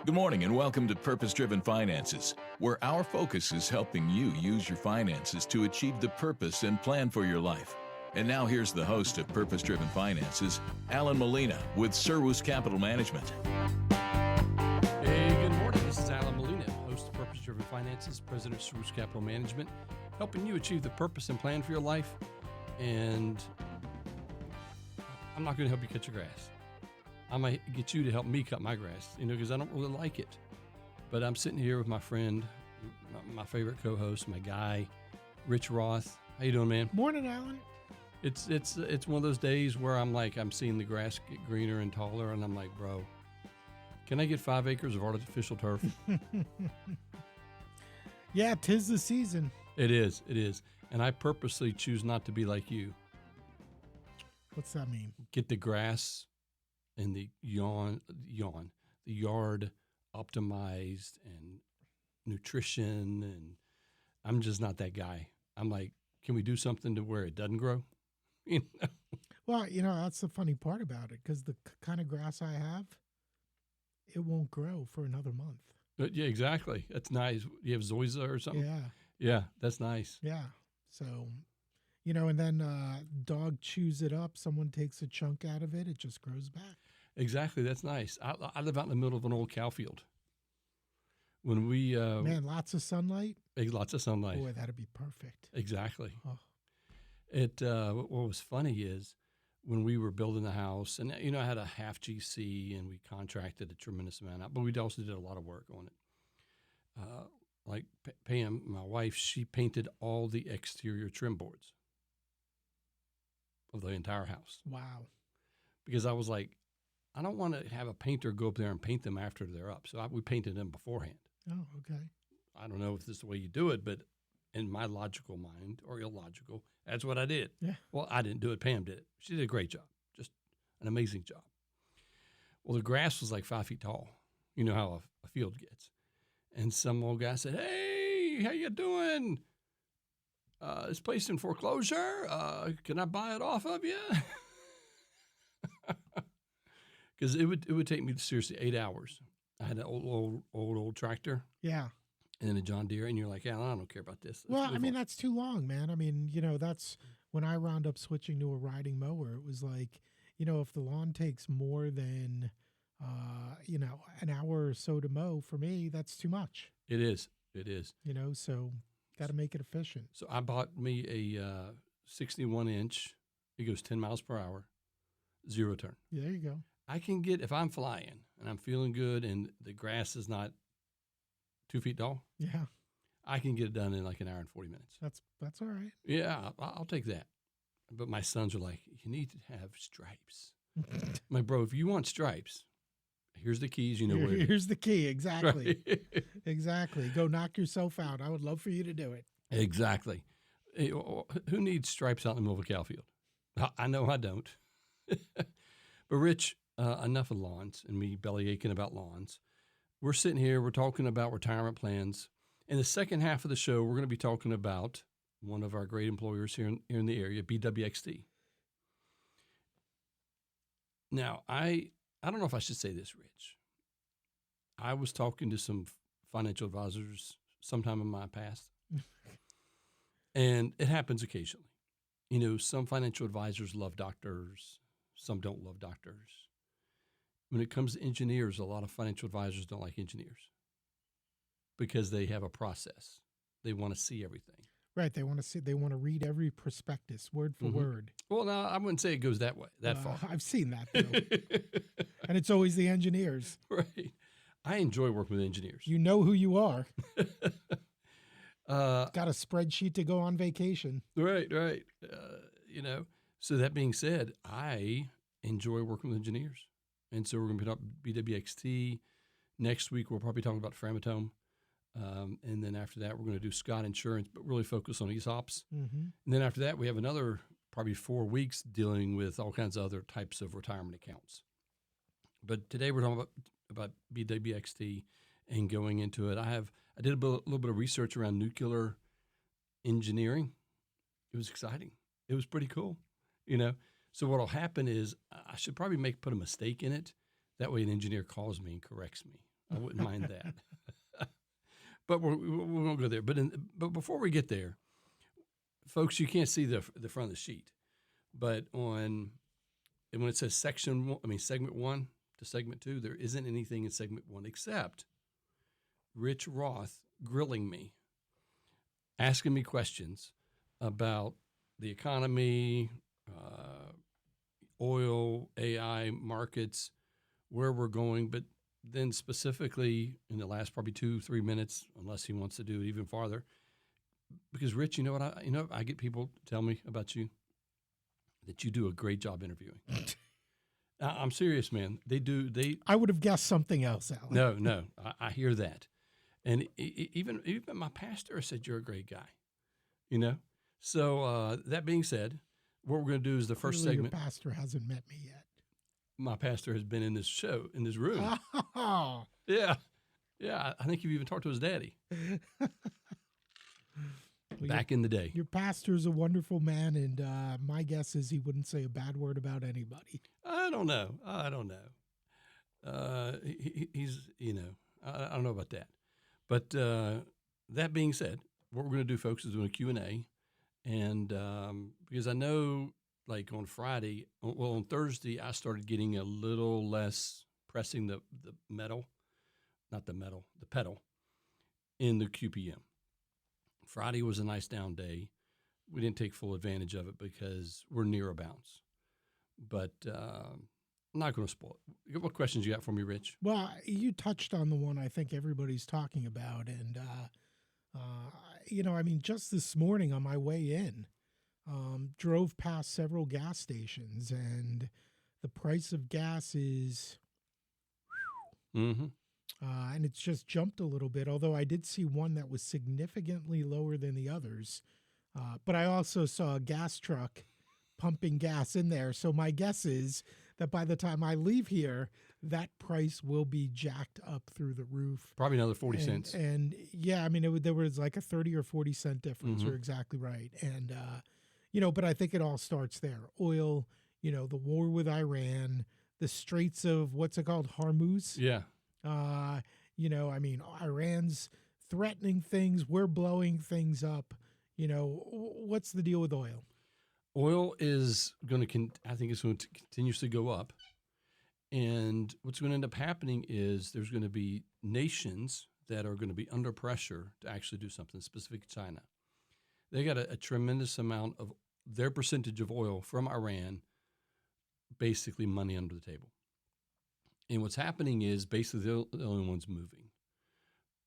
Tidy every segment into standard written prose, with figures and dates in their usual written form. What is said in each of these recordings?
Good morning and welcome to Purpose Driven Finances, where our focus is helping you use your finances to achieve the purpose and plan for your life. And now here's the host of Purpose Driven Finances, Alan Molina with Serwus Capital Management. Hey, good morning. This is Alan Molina, host of Purpose Driven Finances, president of Serwus Capital Management, helping you achieve the purpose and plan for your life. And I'm not going to help you cut your grass. I might get you to help me cut my grass, because I don't really like it. But I'm sitting here with my friend, my favorite co-host, my guy, Rich Roth. How you doing, man? Morning, Alan. It's one of those days where I'm seeing the grass get greener and taller, and I'm like, bro, can I get 5 acres of artificial turf? Yeah, 'tis the season. It is. And I purposely choose not to be like you. What's that mean? Get the grass and the yard optimized and nutrition, and I'm just not that guy. I'm like, can we do something to where it doesn't grow? Well, that's the funny part about it, because the kind of grass I have, it won't grow for another month. Yeah, exactly. That's nice. You have zoysia or something? Yeah, that's nice. Yeah. So, and then dog chews it up. Someone takes a chunk out of it. It just grows back. Exactly. That's nice. I live out in the middle of an old cow field. When we man, lots of sunlight. Lots of sunlight. Boy, that'd be perfect. Exactly. Oh. What was funny is when we were building the house, and I had a half GC, and we contracted a tremendous amount out, but we also did a lot of work on it. Like Pam, my wife, she painted all the exterior trim boards of the entire house. Wow. Because I was like, I don't want to have a painter go up there and paint them after they're up. So we painted them beforehand. Oh, okay. I don't know if this is the way you do it, but in my logical mind, or illogical, that's what I did. Yeah. Well, I didn't do it. Pam did it. She did a great job, just an amazing job. Well, the grass was like 5 feet tall. You know how a field gets. And some old guy said, "Hey, how you doing? It's placed in foreclosure. Can I buy it off of you?" Because it would take me seriously 8 hours. I had an old tractor. Yeah. And then a John Deere, and you're like, "Yeah, I don't care about this." Well, that's too long, man. That's when I wound up switching to a riding mower. It was like, if the lawn takes more than, an hour or so to mow, for me, that's too much. It is. So got to make it efficient. So I bought me a 61-inch. It goes 10 miles per hour, 0 turn. Yeah, there you go. I can get, if I'm flying and I'm feeling good and the grass is not 2 feet tall, yeah, I can get it done in like an hour and 40 minutes. That's all right. Yeah, I'll take that. But my sons are like, you need to have stripes. I'm like, bro, if you want stripes, here's the keys. Here's the key. Exactly. Right. Exactly. Go knock yourself out. I would love for you to do it. Exactly. Hey, who needs stripes out in the middle of a cow field? I know I don't. But Rich, enough of lawns and me belly aching about lawns. We're sitting here, we're talking about retirement plans. In the second half of the show, we're going to be talking about one of our great employers here in the area, BWXT. Now, I don't know if I should say this, Rich. I was talking to some financial advisors sometime in my past, and it happens occasionally. Some financial advisors love doctors, some don't love doctors. When it comes to engineers, a lot of financial advisors don't like engineers because they have a process. They want to see everything. Right. They want to read every prospectus word for word. Well, no, I wouldn't say it goes that way, that far. I've seen that, though. And it's always the engineers. Right. I enjoy working with engineers. You know who you are. Got a spreadsheet to go on vacation. Right. So that being said, I enjoy working with engineers. And so we're going to be talking BWXT. Next week, we'll probably talk about Framatome. And then after that, we're going to do Scott Insurance, but really focus on ESOPs. Mm-hmm. And then after that, we have another probably 4 weeks dealing with all kinds of other types of retirement accounts. But today we're talking about BWXT and going into it. I did a little bit of research around nuclear engineering. It was exciting. It was pretty cool, So what will happen is I should probably put a mistake in it. That way an engineer calls me and corrects me. I wouldn't mind that. But we won't go there. But before we get there, folks, you can't see the front of the sheet. But when it says segment 1 to segment 2, there isn't anything in segment 1 except Rich Roth grilling me, asking me questions about the economy, oil, AI markets, where we're going, but then specifically in the last probably 2-3 minutes, unless he wants to do it even farther, because Rich, you know what I get people tell me about you, that you do a great job interviewing. I'm serious, man. They do. I would have guessed something else, Alan. No, I hear that, and even my pastor said you're a great guy. You know. So that being said, what we're going to do is the first Clearly segment. Your pastor hasn't met me yet. My pastor has been in this show, in this room. Oh. Yeah. I think you've even talked to his daddy. Back in the day. Your pastor's a wonderful man, and my guess is he wouldn't say a bad word about anybody. I don't know. He's, I don't know about that. But that being said, what we're going to do, folks, is doing a Q&A. And because I know, like on Thursday, I started getting a little less pressing the pedal in the QPM. Friday was a nice down day. We didn't take full advantage of it because we're near a bounce. But I'm not going to spoil it. What questions you got for me, Rich? Well, you touched on the one I think everybody's talking about. And, just this morning on my way in, drove past several gas stations, and the price of gas is... Mm-hmm. And it's just jumped a little bit, although I did see one that was significantly lower than the others. But I also saw a gas truck pumping gas in there. So my guess is that by the time I leave here, that price will be jacked up through the roof. Probably another 40 cents. And yeah, I mean, there was like a 30 or 40 cent difference. You're exactly right. And, but I think it all starts there. Oil, the war with Iran, the Straits of, what's it called? Hormuz. Yeah. Iran's threatening things. We're blowing things up. What's the deal with oil? Oil is going to, I think it's going to continuously go up. And what's going to end up happening is there's going to be nations that are going to be under pressure to actually do something, specific China. They got a tremendous amount of their percentage of oil from Iran, basically money under the table. And what's happening is basically they're the only ones moving.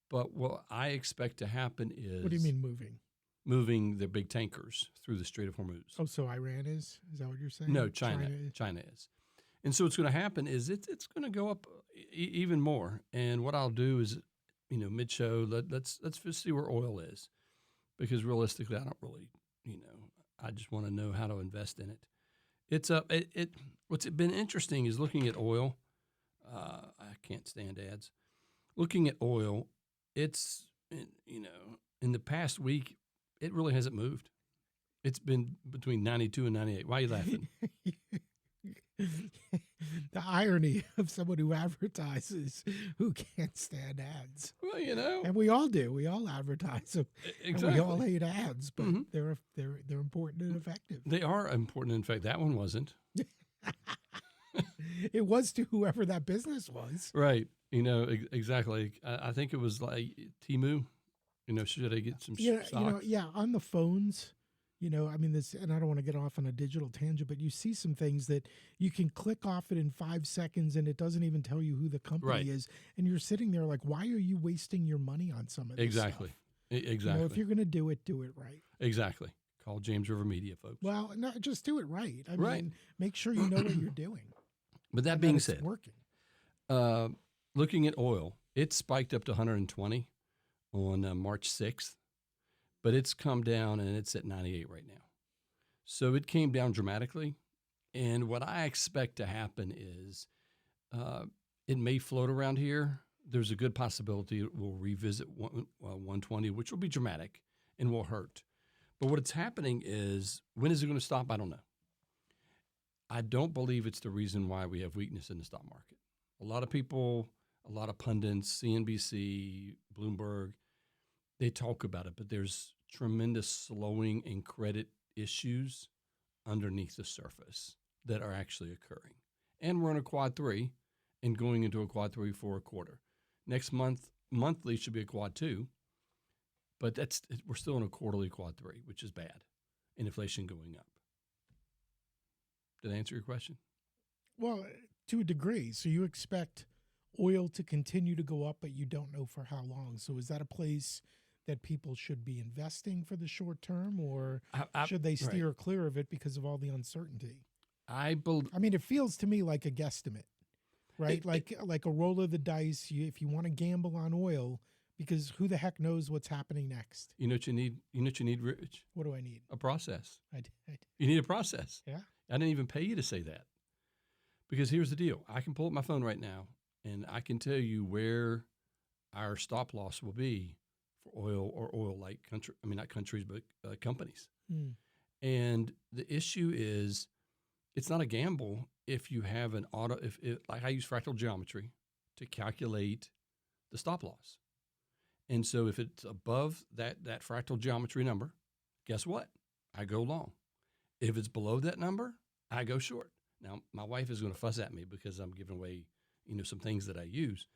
But what I expect to happen is... What do you mean moving? Moving their big tankers through the Strait of Hormuz. Oh, so Iran is? Is that what you're saying? No, China is. And so what's going to happen is it's going to go up even more. And what I'll do is, mid-show, let's just see where oil is. Because realistically, I don't really, I just want to know how to invest in it. It's up. What's been interesting is looking at oil. I can't stand ads. Looking at oil, it's, in the past week, it really hasn't moved. It's been between 92 and 98. Why are you laughing? The irony of someone who advertises who can't stand ads. Well, and we all do. We all advertise them. Exactly. And we all hate ads, but they're important and effective. They are important. In fact, that one wasn't. It was to whoever that business was. Right. Exactly. I think it was like Temu. Should I get some socks? On the phones. This, and I don't want to get off on a digital tangent, but you see some things that you can click off it in 5 seconds and it doesn't even tell you who the company is. And you're sitting there like, why are you wasting your money on some of this stuff? Exactly. If you're going to do it right. Exactly. Call James River Media, folks. Well, no, just do it right. I mean, make sure you know what you're doing. But that being said, it's working. Looking at oil, it spiked up to 120 on March 6th. But it's come down and it's at 98 right now. So it came down dramatically. And what I expect to happen is it may float around here. There's a good possibility it will revisit 120, which will be dramatic and will hurt. But what's happening is, when is it going to stop? I don't know. I don't believe it's the reason why we have weakness in the stock market. A lot of people, a lot of pundits, CNBC, Bloomberg, they talk about it, but there's tremendous slowing in credit issues underneath the surface that are actually occurring. And we're in a quad 3 and going into a quad 3 for a quarter. Next month, monthly should be a quad 2, but we're still in a quarterly quad 3, which is bad, and inflation going up. Did I answer your question? Well, to a degree. So you expect oil to continue to go up, but you don't know for how long. So is that a place that people should be investing for the short term, or should they steer clear of it because of all the uncertainty? I mean, it feels to me like a guesstimate, right? Like a roll of the dice. If you want to gamble on oil, because who the heck knows what's happening next? You know what you need? You know what you need, Rich? What do I need? A process. I You need a process. Yeah. I didn't even pay you to say that. Because here's the deal. I can pull up my phone right now, and I can tell you where our stop loss will be for oil or oil-like country. I mean, not countries, but companies. And the issue is, it's not a gamble if you have an auto. Like I use fractal geometry to calculate the stop loss, and so if it's above that fractal geometry number, guess what? I go long. If it's below that number, I go short. Now, my wife is going to fuss at me because I'm giving away, some things that I use.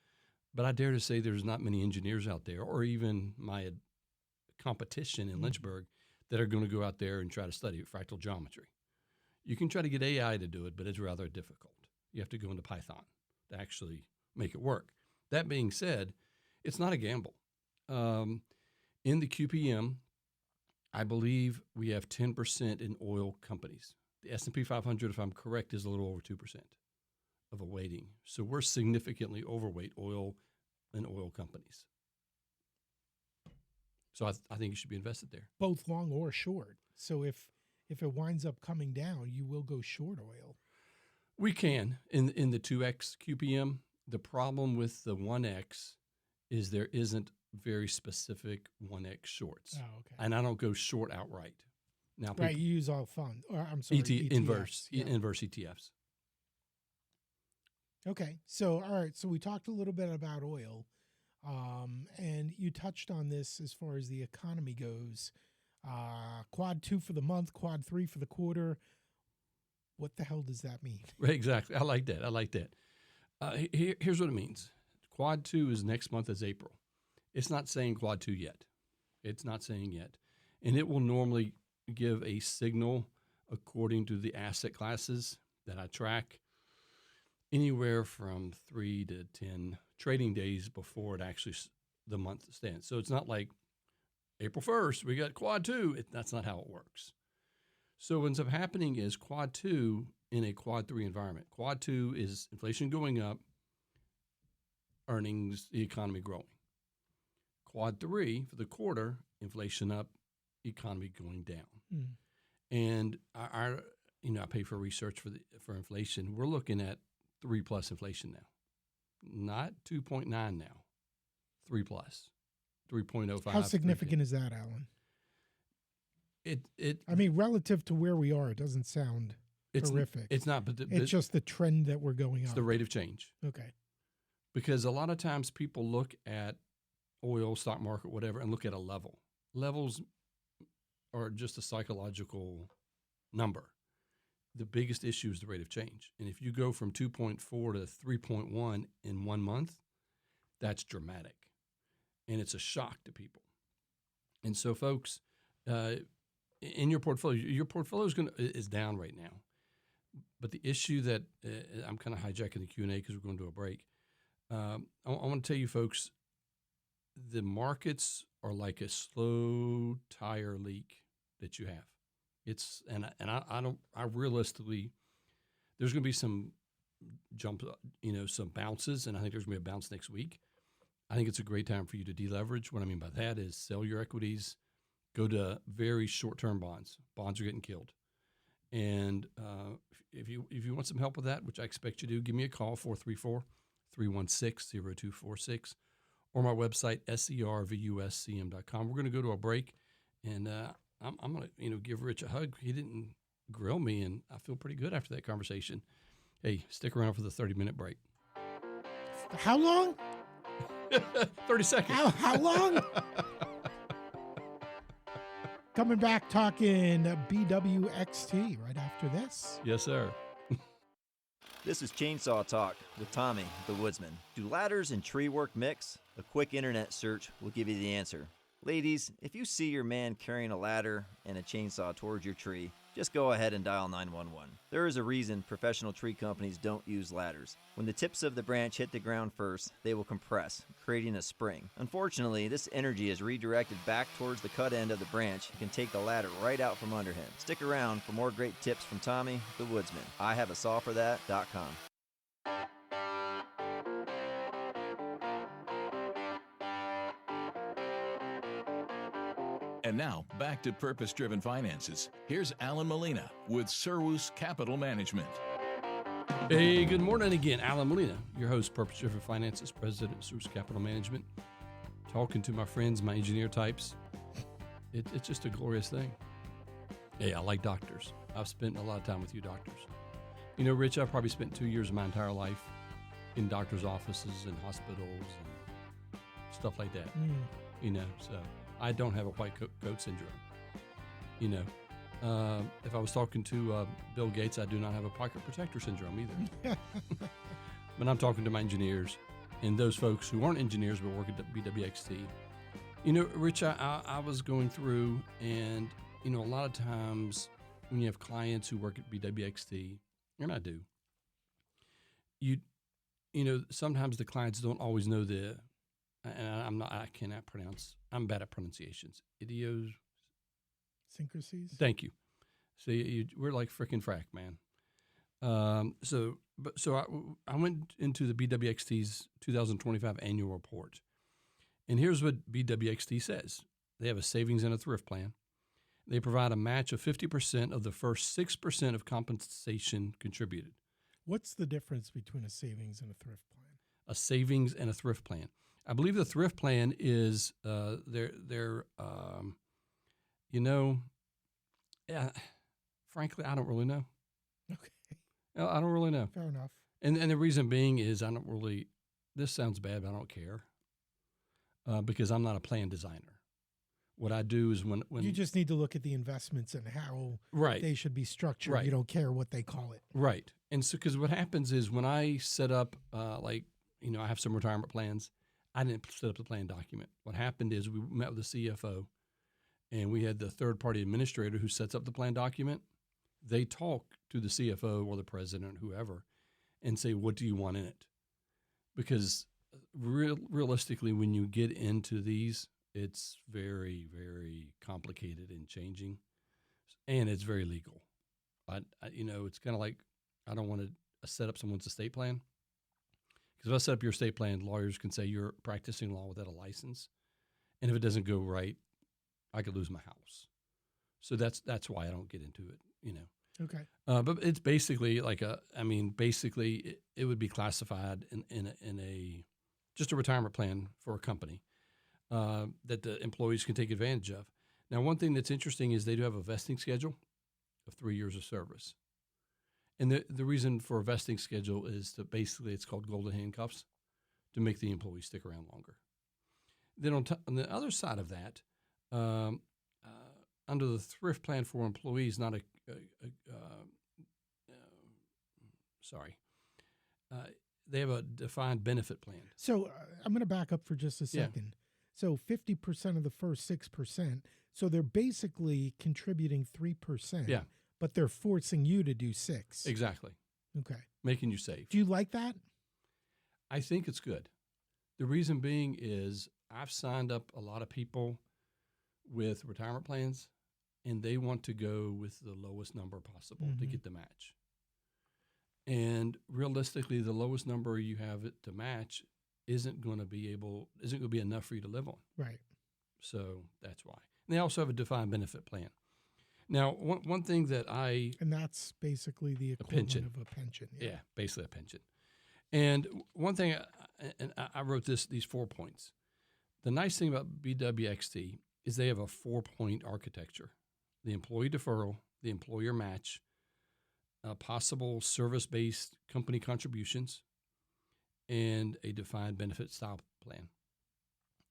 But I dare to say there's not many engineers out there, or even my competition in Lynchburg, that are going to go out there and try to study fractal geometry. You can try to get AI to do it, but it's rather difficult. You have to go into Python to actually make it work. That being said, it's not a gamble. In the QPM, I believe we have 10% in oil companies. The S&P 500, if I'm correct, is a little over 2% of a weighting. So we're significantly overweight oil and oil companies. So I think you should be invested there. Both long or short. So if it winds up coming down, you will go short oil. We can. In the 2X QPM, the problem with the 1X is there isn't very specific 1X shorts. Oh, okay. And I don't go short outright. Now, right, you use all funds. I'm sorry, ETFs. Inverse ETFs. Okay, so all right, so we talked a little bit about oil, and you touched on this as far as the economy goes. Quad 2 for the month, quad 3 for the quarter. What the hell does that mean? Right, exactly. I like that. Here's what it means. Quad 2 is next month is April. It's not saying quad 2 yet. It's not saying yet. And it will normally give a signal according to the asset classes that I track anywhere from 3 to 10 trading days before it actually the month stands. So it's not like April 1st, we got quad 2. That's not how it works. So what ends up happening is quad 2 in a quad 3 environment. Quad 2 is inflation going up, earnings, the economy growing. Quad 3 for the quarter, inflation up, economy going down. And I pay for research for inflation. We're looking at 3+ inflation now, not 2.9 now, 3+, 3.05. How significant is that, Alan? It. I mean, relative to where we are, it doesn't sound horrific. It's not, but it's just the trend that we're going on. It's the rate of change. Okay. Because a lot of times people look at oil, stock market, whatever, and look at a level. Levels are just a psychological number. The biggest issue is the rate of change. And if you go from 2.4 to 3.1 in 1 month, that's dramatic. And it's a shock to people. And so, folks, in your portfolio is down right now. But the issue that I'm kind of hijacking the Q&A because we're going to do a break. I want to tell you, folks, the markets are like a slow tire leak that you have. I realistically, there's going to be some jumps, some bounces, and I think there's going to be a bounce next week. I think it's a great time for you to deleverage. What I mean by that is sell your equities, go to very short-term bonds. Bonds are getting killed. And if you want some help with that, which I expect you do, give me a call, 434-316-0246, or my website, servuscm.com. We're going to go to a break, and I'm going to give Rich a hug. He didn't grill me, and I feel pretty good after that conversation. Hey, stick around for the 30-minute break. How long? 30 seconds. How long? Coming back talking BWXT right after this. Yes, sir. This is Chainsaw Talk with Tommy, the Woodsman. Do ladders and tree work mix? A quick internet search will give you the answer. Ladies, if you see your man carrying a ladder and a chainsaw towards your tree, just go ahead and dial 911. There is a reason professional tree companies don't use ladders. When the tips of the branch hit the ground first, they will compress, creating a spring. Unfortunately, this energy is redirected back towards the cut end of the branch and can take the ladder right out from under him. Stick around for more great tips from Tommy, the Woodsman. IHaveASawForThat.com. And now, back to Purpose-Driven Finances. Here's Alan Molina with Serwus Capital Management. Hey, good morning again. Alan Molina, your host, Purpose-Driven Finances, president of Serwus Capital Management. Talking to my friends, my engineer types. It's just a glorious thing. Hey, I like doctors. I've spent a lot of time with you doctors. You know, Rich, I've probably spent 2 years of my entire life in doctors' offices and hospitals and stuff like that. You know, so I don't have a white coat syndrome. You know, if I was talking to Bill Gates, I do not have a pocket protector syndrome either. But I'm talking to my engineers and those folks who aren't engineers but work at BWXT. You know, Rich, I was going through, and, you know, a lot of times when you have clients who work at BWXT, and I do, you know, sometimes the clients don't always know and I cannot pronounce. I'm bad at pronunciations. Syncrasies. Thank you. See, we're like frickin' frack, man. So I went into the BWXT's 2025 annual report, and here's what BWXT says: they have a savings and a thrift plan. They provide a match of 50% of the first 6% of compensation contributed. What's the difference between a savings and a thrift plan? A savings and a thrift plan. I believe the thrift plan is frankly, I don't really know. Okay. I don't really know. Fair enough. And the reason being is I don't really, this sounds bad, but I don't care because I'm not a plan designer. What I do is when you just need to look at the investments and how they should be structured. Right. You don't care what they call it. Right. And so, because what happens is when I set up, I have some retirement plans, I didn't set up the plan document. What happened is we met with the CFO, and we had the third-party administrator who sets up the plan document. They talk to the CFO or the president or whoever and say, what do you want in it? Because realistically, when you get into these, it's very, very complicated and changing, and it's very legal. It's kind of like I don't want to set up someone's estate plan, because if I set up your estate plan, lawyers can say you're practicing law without a license, and if it doesn't go right, I could lose my house. So that's why I don't get into it. You know. Okay. But it's basically it would be classified in a just a retirement plan for a company. That the employees can take advantage of. Now, one thing that's interesting is they do have a vesting schedule of 3 years of service. And the reason for a vesting schedule is to basically, it's called golden handcuffs, to make the employees stick around longer. Then on the other side of that, under the thrift plan for employees, they have a defined benefit plan. So I'm going to back up for just a second. Yeah. So 50% of the first 6%. So they're basically contributing 3%. Yeah. But they're forcing you to do 6%. Exactly. Okay. Making you save. Do you like that? I think it's good. The reason being is I've signed up a lot of people with retirement plans, and they want to go with the lowest number possible to get the match. And realistically, the lowest number you have it to match isn't going to be enough for you to live on. Right. So that's why. And they also have a defined benefit plan. Now, one thing that and that's basically the equivalent of a pension. Yeah, basically a pension. And one thing, and I wrote these 4 points. The nice thing about BWXT is they have a 4-point architecture: the employee deferral, the employer match, possible service-based company contributions, and a defined benefit style plan.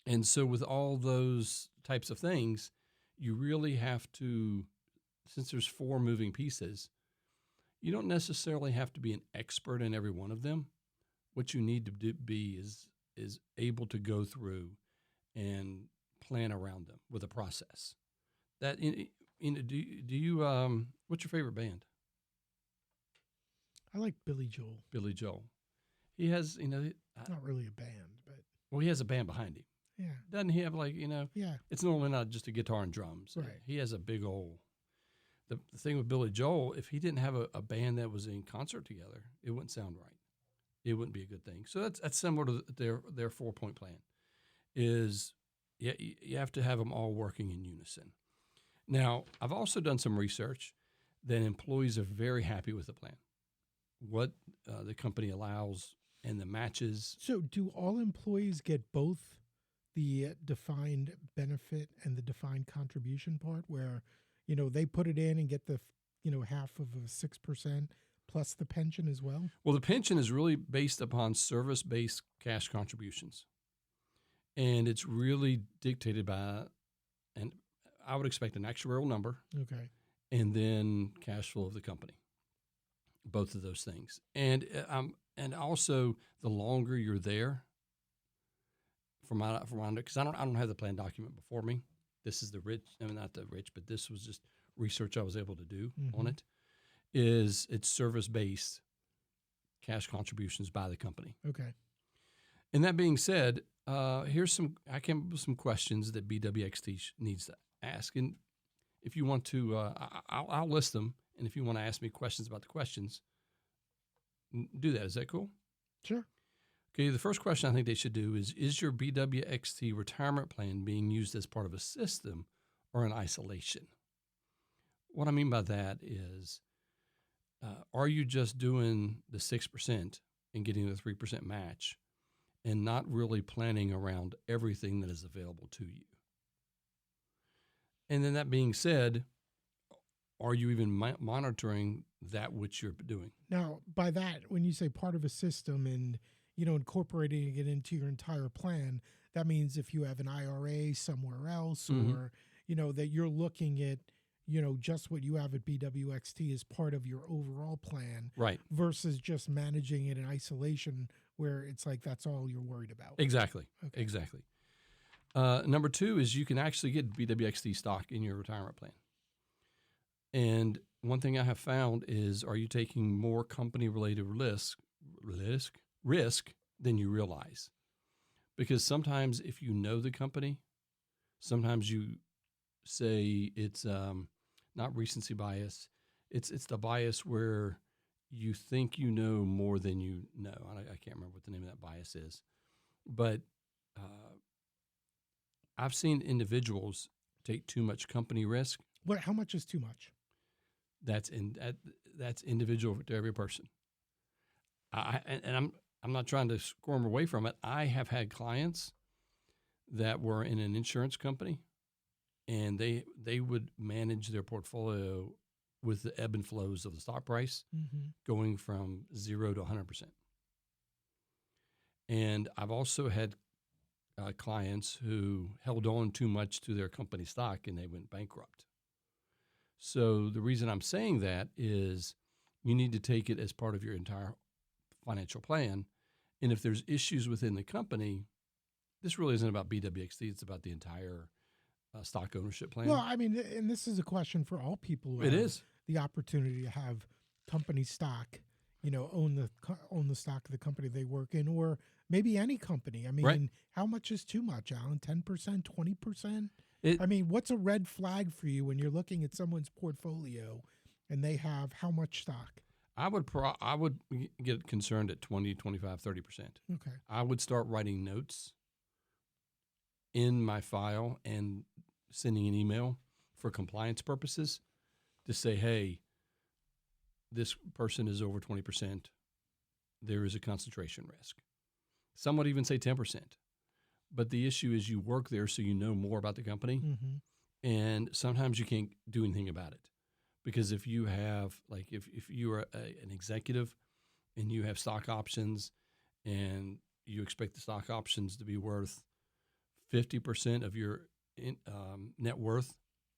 And so with all those types of things, you really have to, since there's 4 moving pieces, you don't necessarily have to be an expert in every one of them. What you need to be is able to go through and plan around them with a process. That do you what's your favorite band? I like Billy Joel. Billy Joel. He has, Not really a band, but well, he has a band behind him. yeah. Doesn't he have Yeah. It's normally not just a guitar and drums. Right. He has a big old. The thing with Billy Joel, if he didn't have a band that was in concert together, it wouldn't sound right. It wouldn't be a good thing. So that's similar to their 4-point plan. Is you have to have them all working in unison. Now, I've also done some research that employees are very happy with the plan, what the company allows and the matches. So do all employees get both the defined benefit and the defined contribution part where, they put it in and get the, half of a 6% plus the pension as well? Well, the pension is really based upon service-based cash contributions. And it's really dictated by, and I would expect an actuarial number. Okay. And then cash flow of the company. Both of those things. And also the longer you're there, because I don't have the plan document before me. This is but this was just research I was able to do on it. It's service-based cash contributions by the company. Okay. And that being said, I came up with some questions that BWXT needs to ask. And if you want to, I'll list them. And if you want to ask me questions about the questions, do that. Is that cool? Sure. Okay, the first question I think they should do is your BWXT retirement plan being used as part of a system or in isolation? What I mean by that is, are you just doing the 6% and getting the 3% match and not really planning around everything that is available to you? And then that being said, are you even monitoring that which you're doing? Now, by that, when you say part of a system and, incorporating it into your entire plan, that means if you have an IRA somewhere else or, that you're looking at, just what you have at BWXT as part of your overall plan. Right. Versus just managing it in isolation where it's like that's all you're worried about. Exactly. Okay. Exactly. Number 2 is you can actually get BWXT stock in your retirement plan. And one thing I have found is, are you taking more company-related risk than you realize? Because sometimes if you know the company, sometimes you say it's not recency bias. It's the bias where you think you know more than you know. I can't remember what the name of that bias is. But I've seen individuals take too much company risk. How much is too much? That's individual to every person. I'm not trying to squirm away from it. I have had clients that were in an insurance company, and they would manage their portfolio with the ebb and flows of the stock price, going from 0 to 100%. And I've also had clients who held on too much to their company stock and they went bankrupt. So the reason I'm saying that is you need to take it as part of your entire financial plan. And if there's issues within the company, this really isn't about BWXT. It's about the entire stock ownership plan. Well, I mean, and this is a question for all people who It have is. the opportunity to have company stock, own the stock of the company they work in, or maybe any company. I mean, Right. How much is too much, Alan? 10%, 20%? I mean, what's a red flag for you when you're looking at someone's portfolio and they have how much stock? I would get concerned at 20, 25, 30%. Okay. I would start writing notes in my file and sending an email for compliance purposes to say, hey, this person is over 20%. There is a concentration risk. Some would even say 10%. But the issue is you work there so you know more about the company. Mm-hmm. And sometimes you can't do anything about it. Because if you have, like if you are an executive and you have stock options and you expect the stock options to be worth 50% of your net worth,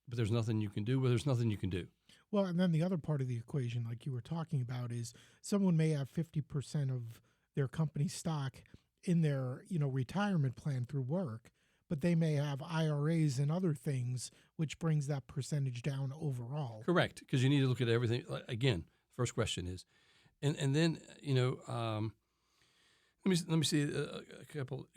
but there's nothing you can do. Well, there's nothing you can do. Well, and then the other part of the equation, like you were talking about, is someone may have 50% of their company stock in their, retirement plan through work, but they may have IRAs and other things, which brings that percentage down overall. Correct, because you need to look at everything. Again, first question is, and then let me see a couple.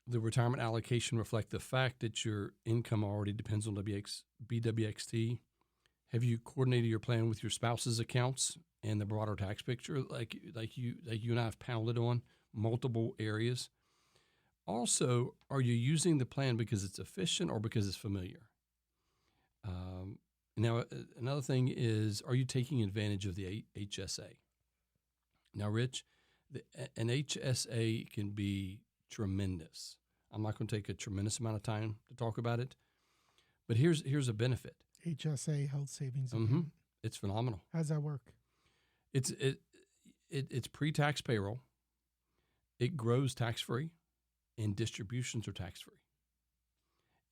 The retirement allocation reflect the fact that your income already depends on BWXT. Have you coordinated your plan with your spouse's accounts and the broader tax picture, like you and I have pounded on multiple areas? Also, are you using the plan because it's efficient or because it's familiar? Now, another thing is, are you taking advantage of the HSA? Now, Rich, an HSA can be tremendous. I'm not going to take a tremendous amount of time to talk about it, but here's a benefit. HSA, health savings account. It's phenomenal. How does that work? It's pre-tax payroll. It grows tax-free, and distributions are tax-free.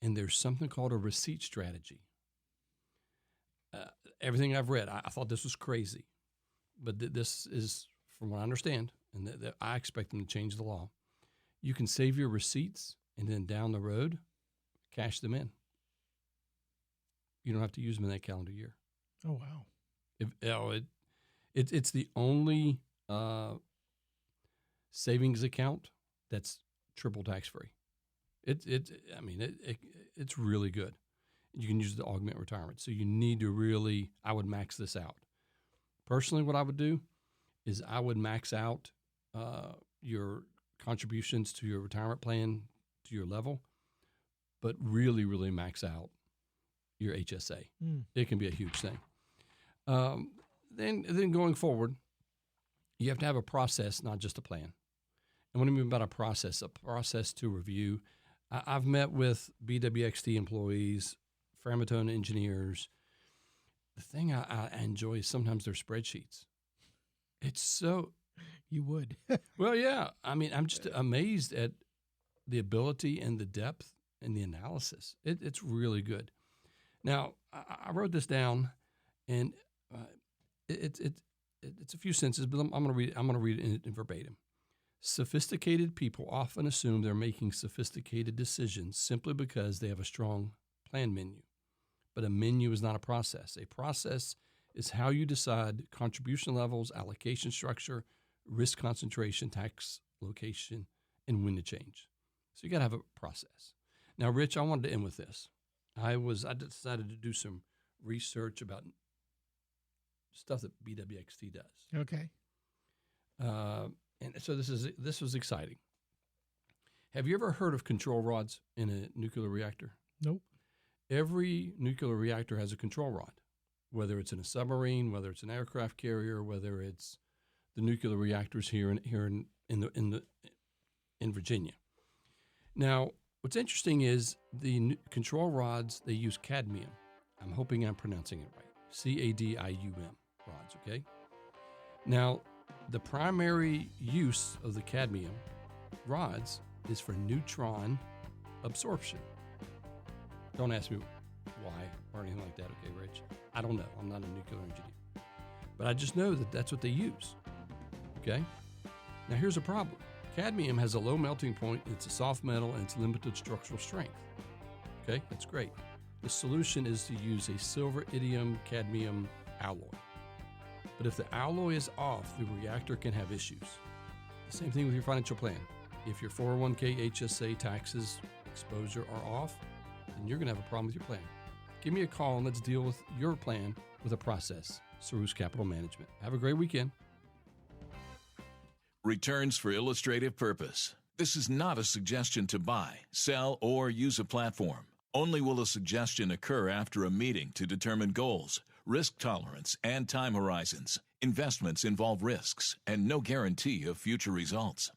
And there's something called a receipt strategy. Everything I've read, I thought this was crazy, but this is, from what I understand, and that I expect them to change the law. You can save your receipts and then down the road, cash them in. You don't have to use them in that calendar year. Oh, wow. It's the only savings account that's triple tax free. It's really good. You can use it to augment retirement. So you need to I would max this out. Personally, what I would do is I would max out your contributions to your retirement plan to your level, but really, really max out your HSA. It can be a huge thing. Then going forward, you have to have a process, not just a plan. And what I mean about a process to review. I've met with BWXT employees, Framatome engineers. The thing I enjoy is sometimes their spreadsheets. It's so... You would. Well, yeah. I'm just amazed at the ability and the depth and the analysis. It's really good. Now, I wrote this down, and it's a few sentences, but I'm going to read it. I'm going to read it in verbatim. Sophisticated people often assume they're making sophisticated decisions simply because they have a strong plan menu. But a menu is not a process. A process is how you decide contribution levels, allocation structure, risk concentration, tax location, and when to change. So you got to have a process. Now, Rich, I wanted to end with this. I decided to do some research about stuff that BWXT does. Okay. And so this was exciting. Have you ever heard of control rods in a nuclear reactor? Nope. Every nuclear reactor has a control rod, whether it's in a submarine, whether it's an aircraft carrier, whether it's the nuclear reactors here in Virginia. Now, what's interesting is the control rods, they use cadmium. I'm hoping I'm pronouncing it right. CADIUM rods, okay? Now, the primary use of the cadmium rods is for neutron absorption. Don't ask me why or anything like that, okay, Rich? I don't know. I'm not a nuclear engineer. But I just know that that's what they use, okay? Now, here's a problem. Cadmium has a low melting point, it's a soft metal, and it's limited structural strength. Okay, that's great. The solution is to use a silver iridium cadmium alloy. But if the alloy is off, the reactor can have issues. The same thing with your financial plan. If your 401k, HSA, taxes, exposure are off, then you're going to have a problem with your plan. Give me a call and let's deal with your plan with a process. Cerus Capital Management. Have a great weekend. Returns for illustrative purpose. This is not a suggestion to buy, sell, or use a platform. Only will a suggestion occur after a meeting to determine goals, risk tolerance, and time horizons. Investments involve risks and no guarantee of future results.